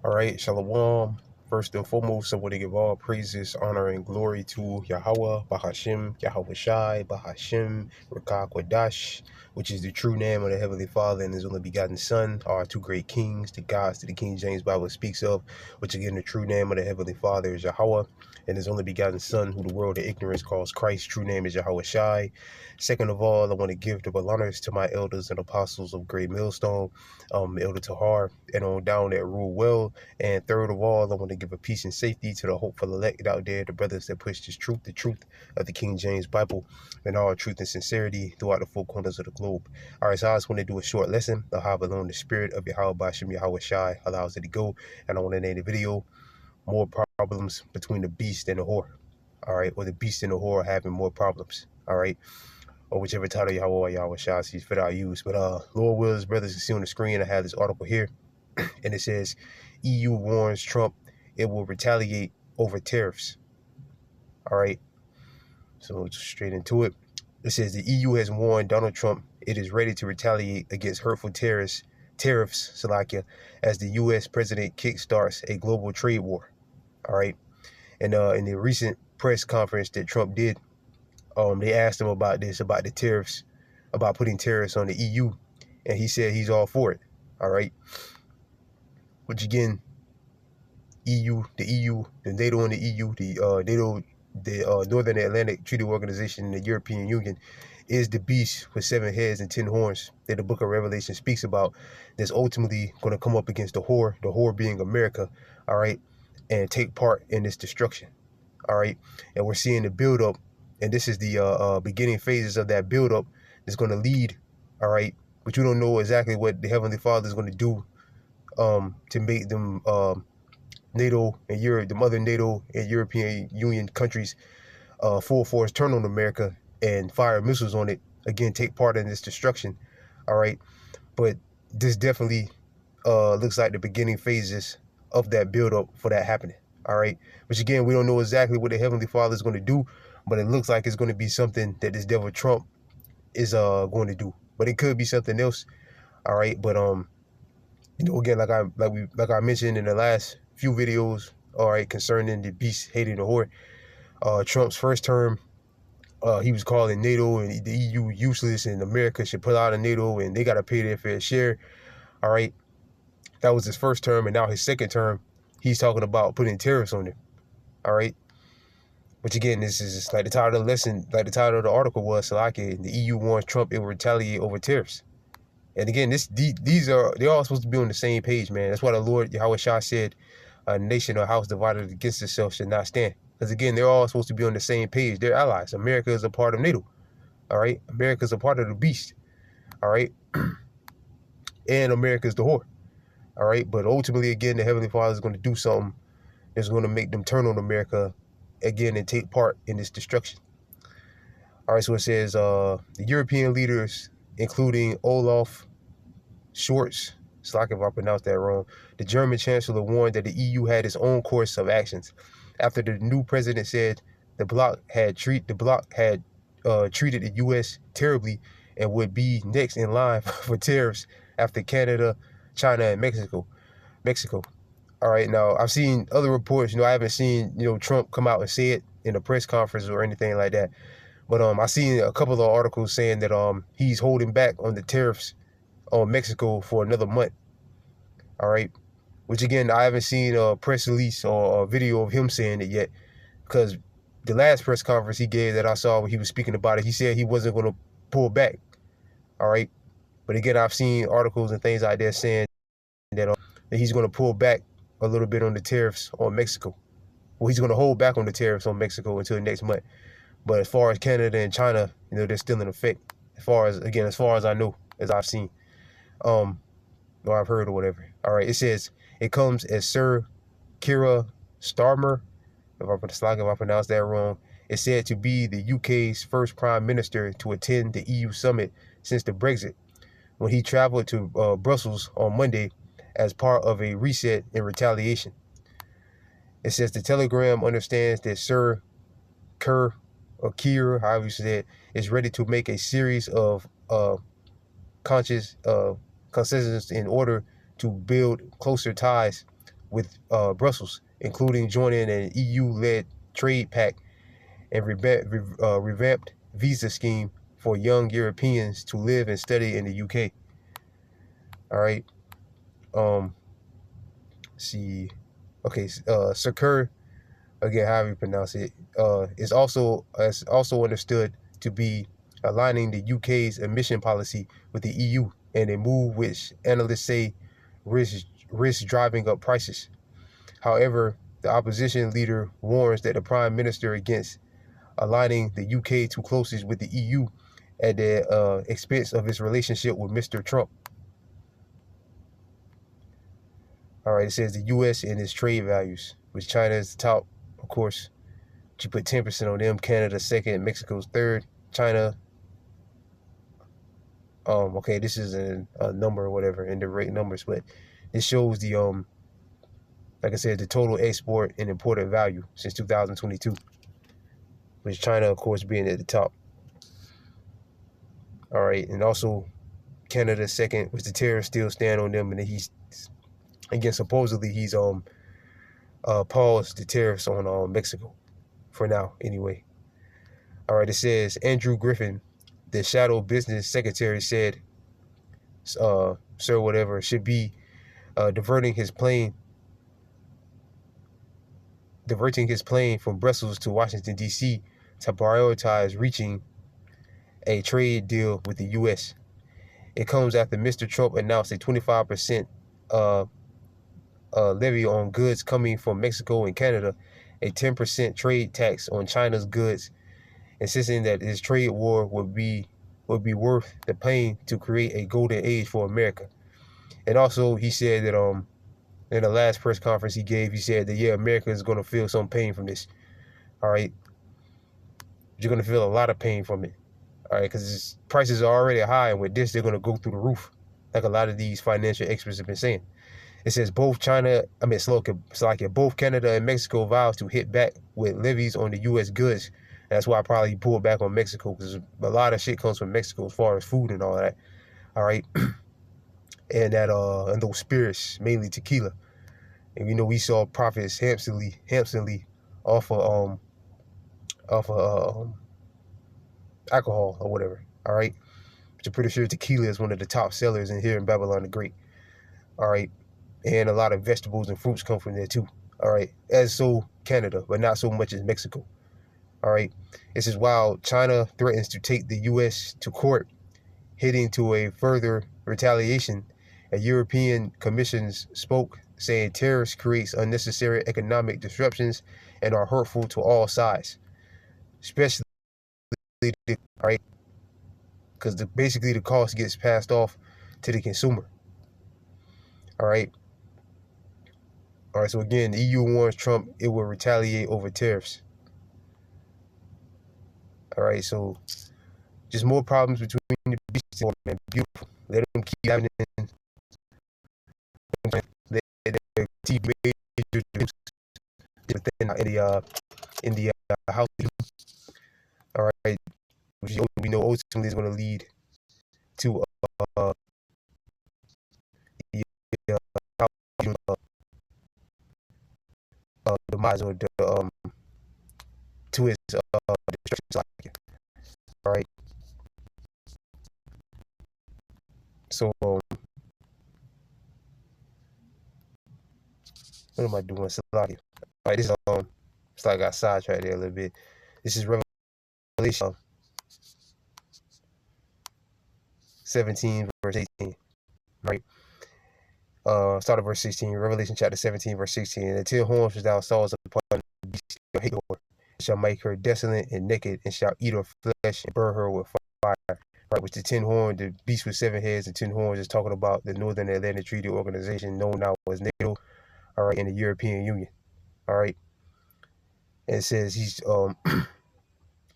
All right, Shalom. First and foremost, I want to give all praises, honor, and glory to Yahweh, Bahashim, Yahweh Shai, Bahashim, Rakak Wadash, which is the true name of the Heavenly Father and His only begotten Son, our two great kings, the gods that the King James Bible speaks of, which again, the true name of the Heavenly Father is Yahweh, and His only begotten Son, who the world of ignorance calls Christ. True name is Yahweh Shai. Second of all, I want to give double honors to my elders and apostles of Great Millstone, Elder Tahar, and on down that rule well. And third of all, I want to give a peace and safety to the hopeful elect out there, the brothers that push this truth, the truth of the King James Bible, and all truth and sincerity throughout the four corners of the globe. All right, so I just want to do a short lesson of how alone the spirit of Yahweh Bashim Yahweh Shai allows it to go. And I want to name the video More Problems Between the Beast and the Whore. All right, or the beast and the whore are having more problems. All right, or whichever title Yahweh or Yahweh Shai sees fit I use. But Lord wills, brothers, you see on the screen, I have this article here, and it says, EU warns Trump it will retaliate over tariffs. All right, so straight into it. It says the EU has warned Donald Trump it is ready to retaliate against hurtful tariffs, Slovakia, as the U.S. president kickstarts a global trade war. All right, and in the recent press conference that Trump did, they asked him about this, about the tariffs, about putting tariffs on the EU, and he said he's all for it. All right, which again, the EU, the NATO and the EU, the Northern Atlantic Treaty Organization, and the European Union is the beast with 7 heads and 10 horns that the book of Revelation speaks about, that's ultimately going to come up against the whore being America, all right, and take part in this destruction, all right. And we're seeing the buildup, and this is the beginning phases of that buildup that's going to lead, all right, but you don't know exactly what the Heavenly Father is going to do to make them NATO and Europe, the mother NATO and European Union countries, full force turn on America and fire missiles on it, again, take part in this destruction, all right. But this definitely looks like the beginning phases of that buildup for that happening, all right. Which again, we don't know exactly what the Heavenly Father is going to do, but it looks like it's going to be something that this devil Trump is going to do. But it could be something else, all right. But you know, again, like I mentioned in the last few videos, all right, concerning the beast hating the whore, Trump's first term, he was calling NATO and the EU useless, and America should pull out of NATO and they got to pay their fair share, all right. That was his first term, and now his second term, he's talking about putting tariffs on it, all right. Which again, this is just like the title of the lesson, like the title of the article was, Slovakia, the EU warns Trump it will retaliate over tariffs. And again, they're all supposed to be on the same page, man. That's why the Lord Yahweh Shah said, a nation or house divided against itself should not stand. Because again, they're all supposed to be on the same page. They're allies. America is a part of NATO, all right? America is a part of the beast, all right? And America is the whore, all right? But ultimately, again, the Heavenly Father is going to do something that's going to make them turn on America again and take part in this destruction. All right, so it says the European leaders, including Olaf Scholz, sorry if I pronounced that wrong, the German chancellor, warned that the EU had its own course of actions after the new president said the bloc had treated the U.S. terribly and would be next in line for tariffs after Canada, China, and Mexico. All right, now I've seen other reports. You know, I haven't seen Trump come out and say it in a press conference or anything like that. But I seen a couple of articles saying that he's holding back on the tariffs on Mexico for another month. All right, which again, I haven't seen a press release or a video of him saying it yet, because the last press conference he gave that I saw when he was speaking about it, he said he wasn't going to pull back. All right, but again, I've seen articles and things like that saying that he's going to pull back a little bit on the tariffs on Mexico. Well, he's going to hold back on the tariffs on Mexico until next month. But as far as Canada and China, they're still in effect. As far as I know, as I've seen, or I've heard or whatever. All right, it says it comes as Sir Keir Starmer, if I pronounced that wrong, is said to be the UK's first prime minister to attend the EU summit since the Brexit, when he traveled to Brussels on Monday as part of a reset in retaliation. It says the Telegram understands that Sir Keir, however you say it, is ready to make a series of concessions in order to build closer ties with Brussels, including joining an EU-led trade pact and revamped visa scheme for young Europeans to live and study in the UK. All right. See. Okay. Secure, again, however you pronounce it, is also understood to be aligning the UK's emission policy with the EU, and a move which analysts say risks driving up prices. However, the opposition leader warns that the Prime Minister against aligning the UK too closely with the EU at the expense of its relationship with Mr. Trump. All right, it says the U.S. and its trade values, which China is the top, of course. You put 10% on them, Canada second, Mexico's third, China. Okay, this is a number or whatever in the rate numbers, but it shows the like I said, the total export and imported value since 2022, with China, of course, being at the top. All right, and also Canada second, which the tariffs still stand on them, and then he's, again, supposedly he's paused the tariffs on Mexico for now, anyway. All right, it says Andrew Griffin, the shadow business secretary, said, Sir whatever should be diverting his plane from Brussels to Washington, D.C. to prioritize reaching a trade deal with the U.S. It comes after Mr. Trump announced a 25% levy on goods coming from Mexico and Canada, a 10% trade tax on China's goods, insisting that his trade war would be worth the pain to create a golden age for America. And also, he said that in the last press conference he gave, he said that, yeah, America is going to feel some pain from this. All right, you're going to feel a lot of pain from it. All right, because prices are already high, and with this, they're going to go through the roof, like a lot of these financial experts have been saying. It says both Canada and Mexico vows to hit back with levies on the U.S. goods. That's why I probably pulled back on Mexico, because a lot of shit comes from Mexico as far as food and all that. All right, and those spirits, mainly tequila. And we saw profits handsomely off of alcohol or whatever. All right, but I'm pretty sure tequila is one of the top sellers in here in Babylon the Great. All right, and a lot of vegetables and fruits come from there too. All right, as so Canada, but not so much as Mexico. All right, this is while China threatens to take the U.S. to court, heading to a further retaliation. A European Commission spoke, saying tariffs creates unnecessary economic disruptions and are hurtful to all sides, especially, all right, because basically the cost gets passed off to the consumer. All right. All right, so again, the EU warns Trump it will retaliate over tariffs. All right, so just more problems between the beaches, man. Beautiful. Let them keep having it. They keep major in the house. All right, which we know ultimately is going to lead to demise or the to his destruction. All right. So what am I doing? Salaki. All right, this is it's like I got sidetracked there a little bit. This is Revelation 17 verse 18. Right. Start at verse 16. Revelation chapter 17 verse 16. And the 10 horns which thou sawest upon the beast shall hate her, shall make her desolate and naked, and shall eat her flesh and burn her with fire. Right, which the 10 horns, the beast with 7 heads and 10 horns, is talking about the Northern Atlantic Treaty Organization, known now as NATO. All right, in the European Union. All right, and it says he's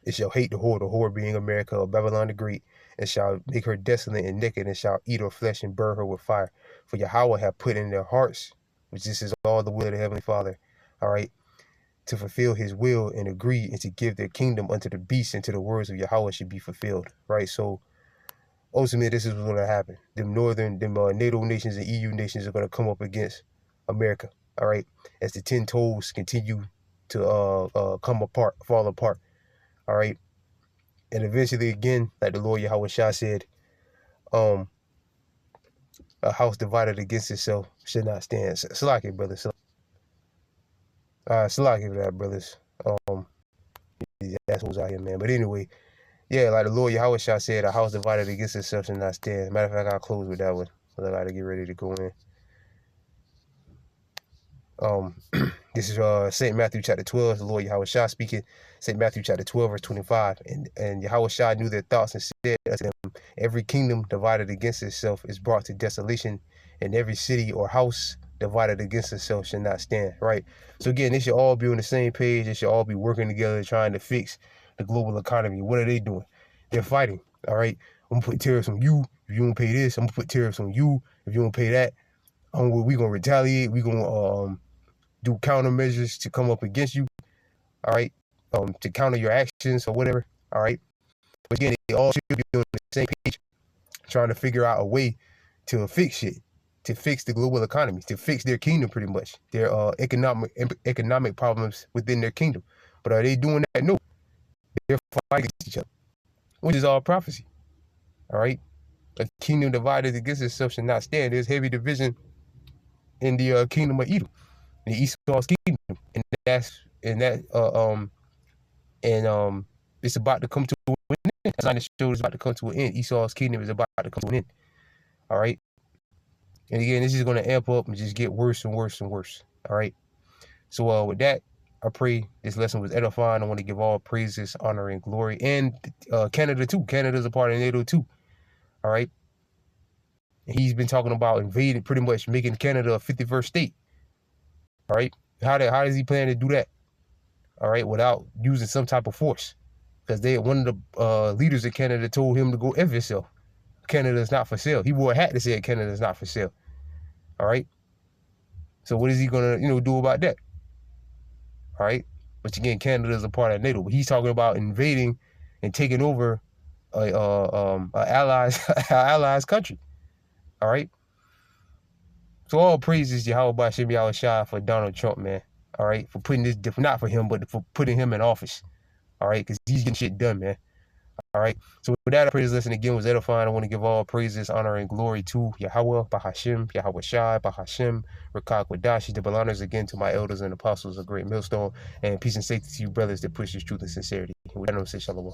it shall hate the whore being America, or Babylon the Great, and shall make her desolate and naked, and shall eat her flesh and burn her with fire. For Yahweh have put in their hearts, which this is all the will of the Heavenly Father, all right, to fulfill his will and agree, and to give their kingdom unto the beast, and to the words of Yahweh should be fulfilled. Right, so ultimately this is what's going to happen. Them NATO nations and EU nations are going to come up against America. all right, as the 10 toes continue to fall apart, all right. And eventually, again, like the Lord Yahweh Shah said, a house divided against itself should not stand. Salaki, brothers. Salaki for that, brothers. That's what's out here, man. But anyway, yeah, like the Lord Yahweh Shah said, a house divided against itself should not stand. Matter of fact, I'll close with that one. I got to get ready to go in. This is St. Matthew chapter 12, the Lord Yahweh Shah speaking. St. Matthew chapter 12, verse 25. And Yahweh Shah knew their thoughts and said unto them, every kingdom divided against itself is brought to desolation, and every city or house divided against itself shall not stand. Right? So again, they should all be on the same page. They should all be working together trying to fix the global economy. What are they doing? They're fighting. All right? I'm gonna put tariffs on you. If you don't pay this, I'm gonna put tariffs on you. If you don't pay that, we're gonna retaliate. We're gonna do countermeasures to come up against you, all right, to counter your actions or whatever, all right. But again, they all should be on the same page, trying to figure out a way to fix shit, to fix the global economy, to fix their kingdom, pretty much, their economic problems within their kingdom. But are they doing that? No, they're fighting against each other, which is all prophecy, all right. A kingdom divided against itself should not stand. There's heavy division in the kingdom of Edom, the Esau's kingdom, and it's about to come to an end. That's not the show is about to come to an end. Esau's kingdom is about to come to an end. All right. And again, this is going to amp up and just get worse and worse and worse. All right. So with that, I pray this lesson was edifying. I want to give all praises, honor, and glory, and Canada too. Canada's a part of NATO too. All right. And he's been talking about invading, pretty much making Canada a 51st state. All right. How does he plan to do that? All right, without using some type of force, because one of the leaders of Canada told him to go F himself. Canada is not for sale. He wore a hat that said Canada is not for sale. All right. So what is he gonna do about that? All right. But again, Canada is a part of NATO. But he's talking about invading and taking over a allies country. All right. So all praises Yahweh Ba'Shem Yahweh Shah for Donald Trump, man. All right, for putting this, not for him, but for putting him in office. All right, because he's getting shit done, man. All right, so with that, I pray this lesson again was edifying. I want to give all praises, honor, and glory to Yahweh, Bahashim, Yahweh Shai, Bahashim, Rakak Wadashi, double honors again to my elders and apostles of Great Millstone, and peace and safety to you brothers that push this truth and sincerity. And with that, I'm going to say shalom.